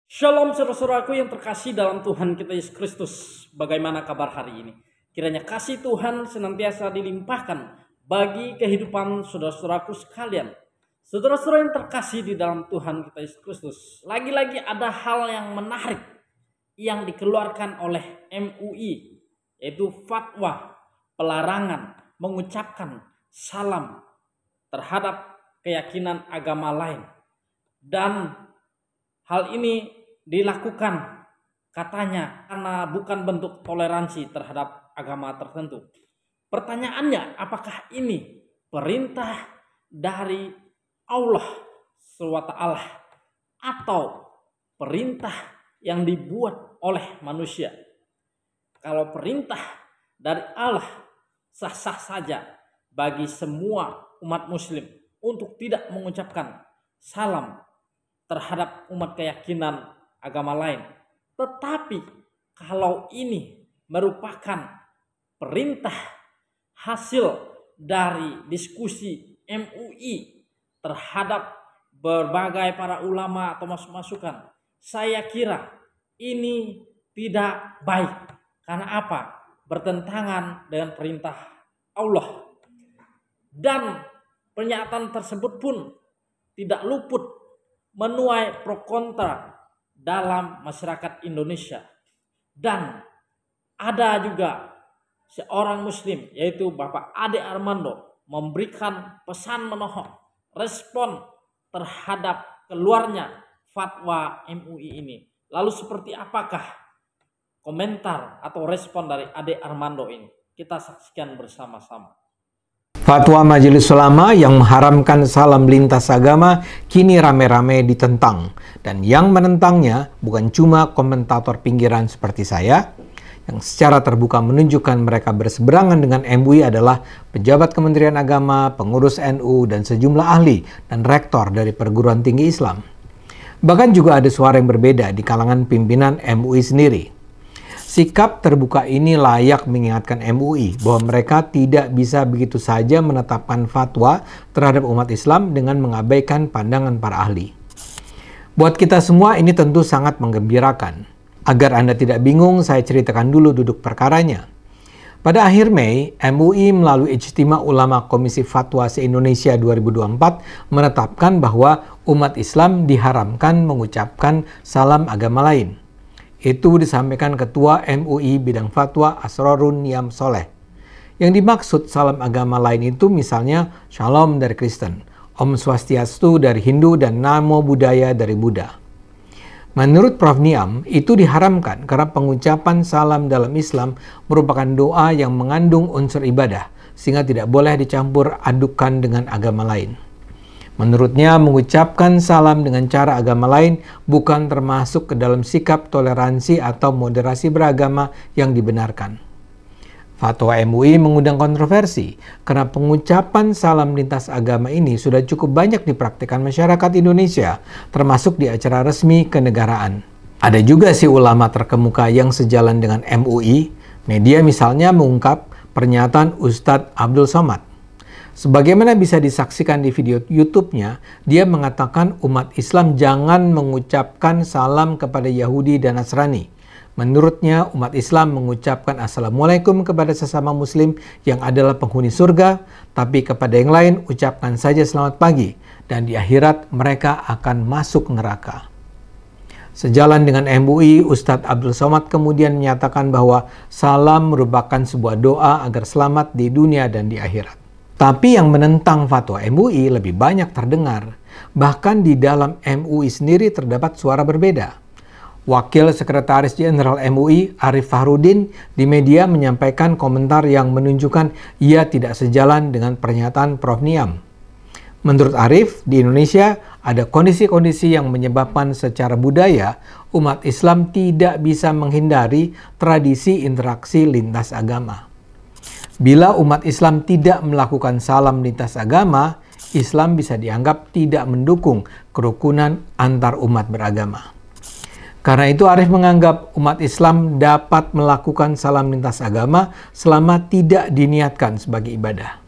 Shalom saudara-saudaraku yang terkasih dalam Tuhan kita Yesus Kristus. Bagaimana kabar hari ini? Kiranya kasih Tuhan senantiasa dilimpahkan bagi kehidupan saudara-saudaraku sekalian. Saudara-saudara yang terkasih di dalam Tuhan kita Yesus Kristus. Lagi-lagi ada hal yang menarik yang dikeluarkan oleh MUI, yaitu fatwa pelarangan mengucapkan salam terhadap keyakinan agama lain. Dan hal ini dilakukan katanya karena bukan bentuk toleransi terhadap agama tertentu. Pertanyaannya, apakah ini perintah dari Allah SWT atau perintah yang dibuat oleh manusia? Kalau perintah dari Allah, sah-sah saja bagi semua umat muslim untuk tidak mengucapkan salam terhadap umat keyakinan agama lain. Tetapi kalau ini merupakan perintah hasil dari diskusi MUI terhadap berbagai para ulama atau masukan, saya kira ini tidak baik. Karena apa? Bertentangan dengan perintah Allah. Dan pernyataan tersebut pun tidak luput menuai pro kontra dalam masyarakat Indonesia. Dan ada juga seorang muslim, yaitu Bapak Ade Armando, memberikan pesan menohok respon terhadap keluarnya fatwa MUI ini. Lalu seperti apakah komentar atau respon dari Ade Armando ini? Kita saksikan bersama-sama. Fatwa Majelis Ulama yang mengharamkan salam lintas agama kini rame-rame ditentang. Dan yang menentangnya bukan cuma komentator pinggiran seperti saya, yang secara terbuka menunjukkan mereka berseberangan dengan MUI adalah pejabat Kementerian Agama, pengurus NU, dan sejumlah ahli dan rektor dari perguruan tinggi Islam. Bahkan juga ada suara yang berbeda di kalangan pimpinan MUI sendiri. Sikap terbuka ini layak mengingatkan MUI bahwa mereka tidak bisa begitu saja menetapkan fatwa terhadap umat Islam dengan mengabaikan pandangan para ahli. Buat kita semua ini tentu sangat menggembirakan. Agar Anda tidak bingung, saya ceritakan dulu duduk perkaranya. Pada akhir Mei, MUI melalui Ijtima Ulama Komisi Fatwa se-Indonesia 2024 menetapkan bahwa umat Islam diharamkan mengucapkan salam agama lain. Itu disampaikan Ketua MUI Bidang Fatwa Asrorun Niam Soleh. Yang dimaksud salam agama lain itu misalnya Shalom dari Kristen, Om Swastiastu dari Hindu, dan Namo Buddhaya dari Buddha. Menurut Prof. Niam, itu diharamkan karena pengucapan salam dalam Islam merupakan doa yang mengandung unsur ibadah, sehingga tidak boleh dicampur adukan dengan agama lain. Menurutnya, mengucapkan salam dengan cara agama lain bukan termasuk ke dalam sikap toleransi atau moderasi beragama yang dibenarkan. Fatwa MUI mengundang kontroversi karena pengucapan salam lintas agama ini sudah cukup banyak dipraktikkan masyarakat Indonesia, termasuk di acara resmi kenegaraan. Ada juga si ulama terkemuka yang sejalan dengan MUI. Media misalnya mengungkap pernyataan Ustadz Abdul Somad. Sebagaimana bisa disaksikan di video YouTube-nya, dia mengatakan umat Islam jangan mengucapkan salam kepada Yahudi dan Nasrani. Menurutnya, umat Islam mengucapkan Assalamualaikum kepada sesama Muslim yang adalah penghuni surga, tapi kepada yang lain ucapkan saja selamat pagi, dan di akhirat mereka akan masuk neraka. Sejalan dengan MUI, Ustadz Abdul Somad kemudian menyatakan bahwa salam merupakan sebuah doa agar selamat di dunia dan di akhirat. Tapi yang menentang fatwa MUI lebih banyak terdengar. Bahkan di dalam MUI sendiri terdapat suara berbeda. Wakil Sekretaris Jenderal MUI, Arif Fahrudin, di media menyampaikan komentar yang menunjukkan ia tidak sejalan dengan pernyataan Prof. Niam. Menurut Arif, di Indonesia ada kondisi-kondisi yang menyebabkan secara budaya umat Islam tidak bisa menghindari tradisi interaksi lintas agama. Bila umat Islam tidak melakukan salam lintas agama, Islam bisa dianggap tidak mendukung kerukunan antar umat beragama. Karena itu Arif menganggap umat Islam dapat melakukan salam lintas agama selama tidak diniatkan sebagai ibadah.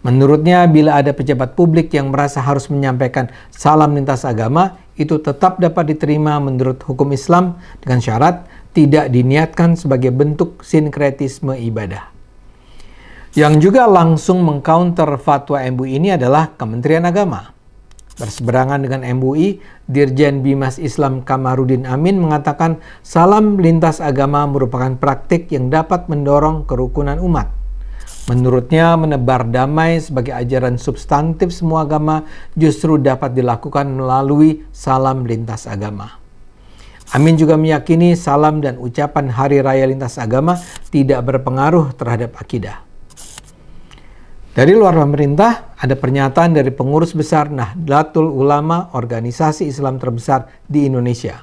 Menurutnya, bila ada pejabat publik yang merasa harus menyampaikan salam lintas agama, itu tetap dapat diterima menurut hukum Islam dengan syarat tidak diniatkan sebagai bentuk sinkretisme ibadah. Yang juga langsung mengcounter fatwa MUI ini adalah Kementerian Agama. Berseberangan dengan MUI, Dirjen Bimas Islam Kamarudin Amin mengatakan salam lintas agama merupakan praktik yang dapat mendorong kerukunan umat. Menurutnya, menebar damai sebagai ajaran substantif semua agama justru dapat dilakukan melalui salam lintas agama. Amin juga meyakini salam dan ucapan Hari Raya Lintas Agama tidak berpengaruh terhadap akidah. Dari luar pemerintah, ada pernyataan dari pengurus besar Nahdlatul Ulama, organisasi Islam terbesar di Indonesia.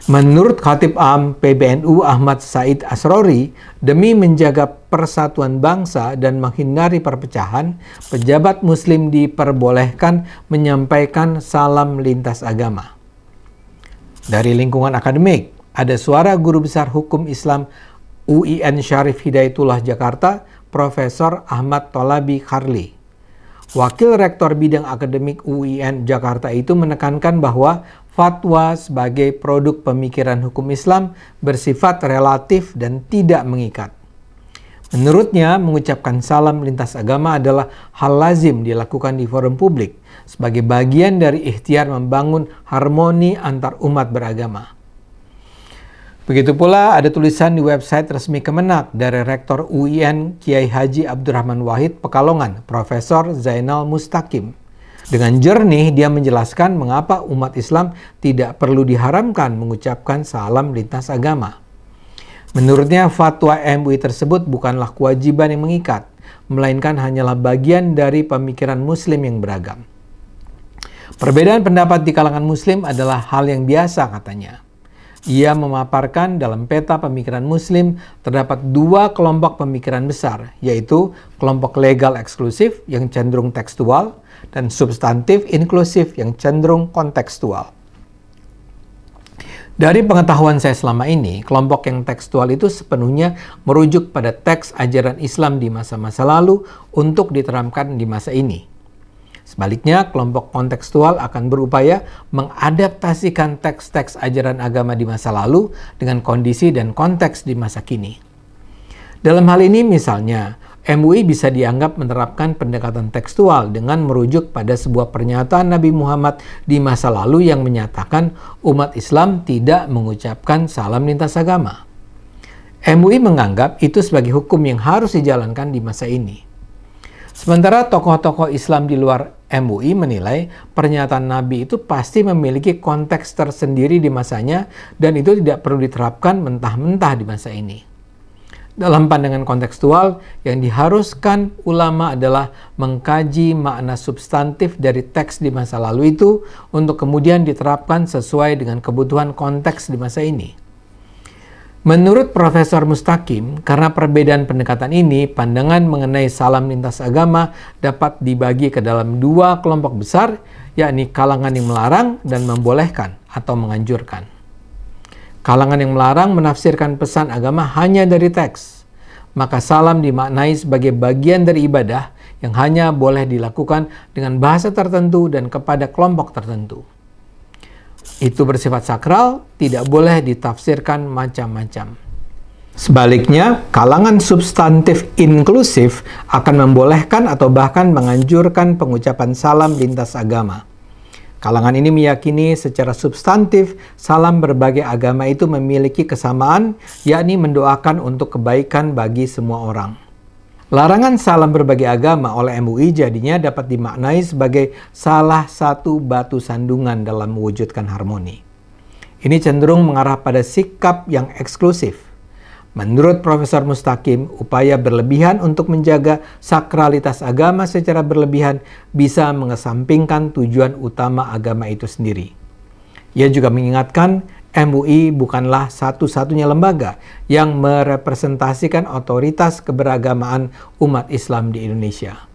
Menurut Khatib Am PBNU Ahmad Said Asrori, demi menjaga persatuan bangsa dan menghindari perpecahan, pejabat muslim diperbolehkan menyampaikan salam lintas agama. Dari lingkungan akademik, ada suara guru besar hukum Islam UIN Syarif Hidayatullah Jakarta, Profesor Ahmad Tholabi Kharli. Wakil Rektor Bidang Akademik UIN Jakarta itu menekankan bahwa fatwa sebagai produk pemikiran hukum Islam bersifat relatif dan tidak mengikat. Menurutnya, mengucapkan salam lintas agama adalah hal lazim dilakukan di forum publik sebagai bagian dari ikhtiar membangun harmoni antar umat beragama. Begitu pula ada tulisan di website resmi Kemenak dari Rektor UIN Kiai Haji Abdurrahman Wahid Pekalongan, Profesor Zainal Mustaqim. Dengan jernih dia menjelaskan mengapa umat Islam tidak perlu diharamkan mengucapkan salam lintas agama. Menurutnya fatwa MUI tersebut bukanlah kewajiban yang mengikat, melainkan hanyalah bagian dari pemikiran muslim yang beragam. Perbedaan pendapat di kalangan muslim adalah hal yang biasa katanya. Ia memaparkan dalam peta pemikiran muslim terdapat dua kelompok pemikiran besar, yaitu kelompok legal eksklusif yang cenderung tekstual dan substantif inklusif yang cenderung kontekstual. Dari pengetahuan saya selama ini, kelompok yang tekstual itu sepenuhnya merujuk pada teks ajaran Islam di masa-masa lalu untuk diterapkan di masa ini. Sebaliknya, kelompok kontekstual akan berupaya mengadaptasikan teks-teks ajaran agama di masa lalu dengan kondisi dan konteks di masa kini. Dalam hal ini misalnya, MUI bisa dianggap menerapkan pendekatan tekstual dengan merujuk pada sebuah pernyataan Nabi Muhammad di masa lalu yang menyatakan umat Islam tidak mengucapkan salam lintas agama. MUI menganggap itu sebagai hukum yang harus dijalankan di masa ini. Sementara tokoh-tokoh Islam di luar MUI menilai pernyataan Nabi itu pasti memiliki konteks tersendiri di masanya dan itu tidak perlu diterapkan mentah-mentah di masa ini. Dalam pandangan kontekstual, yang diharuskan ulama adalah mengkaji makna substantif dari teks di masa lalu itu untuk kemudian diterapkan sesuai dengan kebutuhan konteks di masa ini. Menurut Profesor Mustaqim, karena perbedaan pendekatan ini, pandangan mengenai salam lintas agama dapat dibagi ke dalam dua kelompok besar, yakni kalangan yang melarang dan membolehkan atau menganjurkan. Kalangan yang melarang menafsirkan pesan agama hanya dari teks, maka salam dimaknai sebagai bagian dari ibadah yang hanya boleh dilakukan dengan bahasa tertentu dan kepada kelompok tertentu. Itu bersifat sakral, tidak boleh ditafsirkan macam-macam. Sebaliknya, kalangan substantif inklusif akan membolehkan atau bahkan menganjurkan pengucapan salam lintas agama. Kalangan ini meyakini secara substantif salam berbagai agama itu memiliki kesamaan, yakni mendoakan untuk kebaikan bagi semua orang. Larangan salam berbagai agama oleh MUI jadinya dapat dimaknai sebagai salah satu batu sandungan dalam mewujudkan harmoni. Ini cenderung mengarah pada sikap yang eksklusif. Menurut Profesor Mustaqim, upaya berlebihan untuk menjaga sakralitas agama secara berlebihan bisa mengesampingkan tujuan utama agama itu sendiri. Ia juga mengingatkan MUI bukanlah satu-satunya lembaga yang merepresentasikan otoritas keberagamaan umat Islam di Indonesia.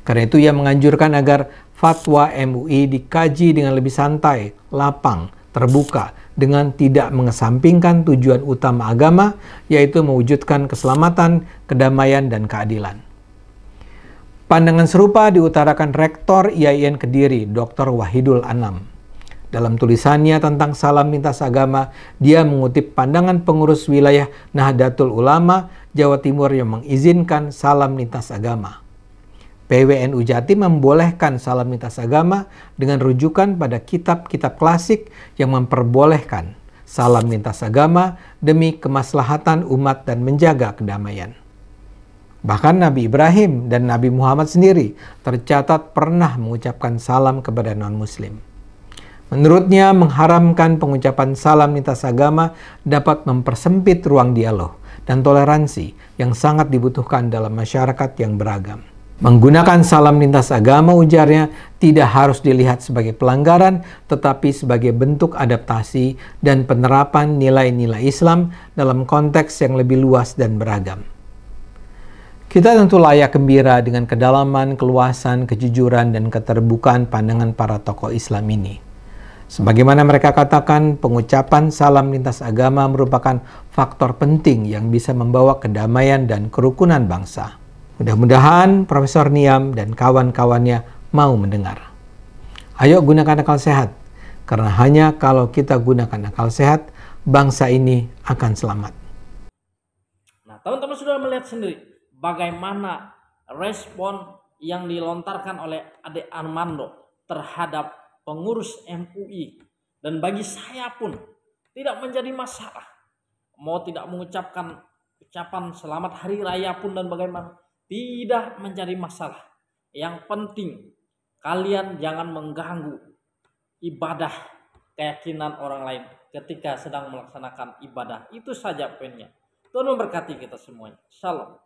Karena itu ia menganjurkan agar fatwa MUI dikaji dengan lebih santai, lapang, terbuka, dengan tidak mengesampingkan tujuan utama agama, yaitu mewujudkan keselamatan, kedamaian, dan keadilan. Pandangan serupa diutarakan Rektor IAIN Kediri, Dr. Wahidul Anam. Dalam tulisannya tentang salam lintas agama, dia mengutip pandangan pengurus wilayah Nahdlatul Ulama Jawa Timur yang mengizinkan salam lintas agama. PWNU Jatim membolehkan salam lintas agama dengan rujukan pada kitab-kitab klasik yang memperbolehkan salam lintas agama demi kemaslahatan umat dan menjaga kedamaian. Bahkan Nabi Ibrahim dan Nabi Muhammad sendiri tercatat pernah mengucapkan salam kepada non-muslim. Menurutnya, mengharamkan pengucapan salam lintas agama dapat mempersempit ruang dialog dan toleransi yang sangat dibutuhkan dalam masyarakat yang beragam. Menggunakan salam lintas agama, ujarnya, tidak harus dilihat sebagai pelanggaran, tetapi sebagai bentuk adaptasi dan penerapan nilai-nilai Islam dalam konteks yang lebih luas dan beragam. Kita tentu layak gembira dengan kedalaman, keluasan, kejujuran, dan keterbukaan pandangan para tokoh Islam ini. Sebagaimana mereka katakan, pengucapan salam lintas agama merupakan faktor penting yang bisa membawa kedamaian dan kerukunan bangsa. Mudah-mudahan Profesor Niam dan kawan-kawannya mau mendengar. Ayo gunakan akal sehat, karena hanya kalau kita gunakan akal sehat, bangsa ini akan selamat. Nah, teman-teman sudah melihat sendiri bagaimana respon yang dilontarkan oleh Ade Armando terhadap pengurus MUI. Dan bagi saya pun tidak menjadi masalah. Mau tidak mengucapkan ucapan selamat hari raya pun dan bagaimana, tidak menjadi masalah. Yang penting kalian jangan mengganggu ibadah keyakinan orang lain ketika sedang melaksanakan ibadah. Itu saja poinnya. Tuhan memberkati kita semuanya. Shalom.